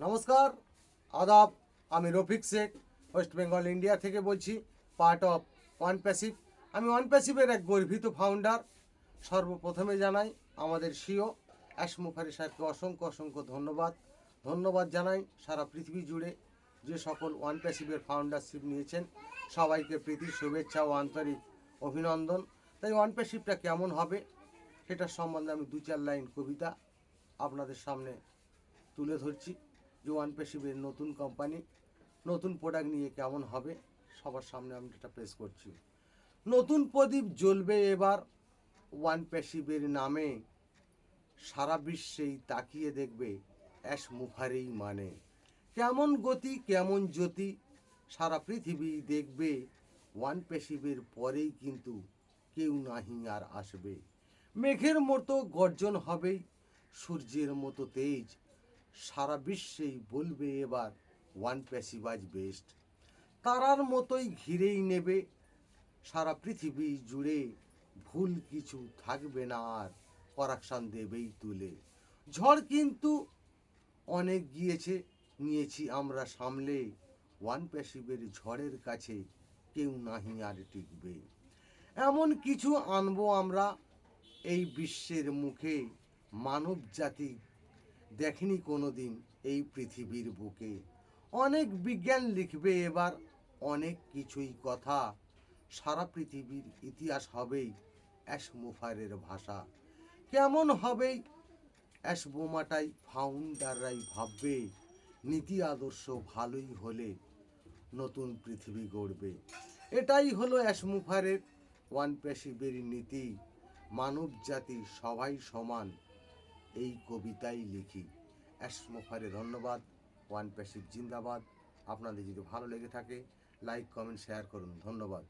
নমস্কার, আদাব। আমি রফিক শেখ, ওয়েস্ট বেঙ্গল ইন্ডিয়া থেকে বলছি, পার্ট অফ ওয়ান প্যাসিভ। আমি ওয়ান প্যাসিভের এক গর্বিত ফাউন্ডার। সর্বপ্রথমে জানাই আমাদের সিও অ্যাশ মুখার্জি সাহেবকে অসংখ্য অসংখ্য ধন্যবাদ জানাই সারা পৃথিবী জুড়ে যে সকল ওয়ান প্যাসিভের ফাউন্ডারশিপ নিয়েছেন, সবাইকে প্রীতি শুভেচ্ছা ও আন্তরিক অভিনন্দন। তাই ওয়ান প্যাসিভটা কেমন হবে সেটার সম্বন্ধে আমি দু চার লাইন কবিতা আপনাদের সামনে তুলে ধরছি। যে ওয়ান প্যাসিভের নতুন কোম্পানি, নতুন প্রোডাক্ট নিয়ে কেমন হবে সবার সামনে আমি এটা পেশ করছি। নতুন প্রদীপ জ্বলবে এবার ওয়ান প্যাসিভের নামে, সারা বিশ্বেই তাকিয়ে দেখবে অ্যাশ মুখারেই মানে। কেমন গতি কেমন জ্যোতি সারা পৃথিবী দেখবে, ওয়ান প্যাসিভের পরেই কিন্তু কেউ নাহি আর আসবে। মেঘের মতো গর্জন হবেই, সূর্যের মতো তেজ, সারা বিশ্বেই বলবে এবার ওয়ান প্যাসিভ আজ বেস্ট। তারার মতোই ঘিরেই নেবে সারা পৃথিবী জুড়ে, ভুল কিছু থাকবে না আর, করাকশান দেবেই তুলে। ঝড় কিন্তু অনেক গিয়েছে, নিয়েছি আমরা সামলে, ওয়ান প্যাসিভের ঝড়ের কাছে কেউ নাহি আর টিকবে। এমন কিছু আনবো আমরা এই বিশ্বের মুখে, মানব জাতি দেখেনি কোনো দিন এই পৃথিবীর বুকে। অনেক বিজ্ঞান লিখবে এবার অনেক কিছুই কথা, সারা পৃথিবীর ইতিহাস হবেই অ্যাশ মুখারের ভাষা। কেমন হবেই অ্যাশ বোমাটাই ফাউন্ডাররাই ভাববে, নীতি আদর্শ ভালোই হলে নতুন পৃথিবী গড়বে। এটাই হলো অ্যাশ মুখারের ওয়ান প্যাসিভের নীতি, মানব জাতি সবাই সমান এই কবিতাই লিখি। অ্যাশ মুখারে ধন্যবাদ। ওয়ান প্যাসিভ জিন্দাবাদ। আপনাদের যদি ভালো লেগে থাকে লাইক কমেন্ট শেয়ার করুন। ধন্যবাদ।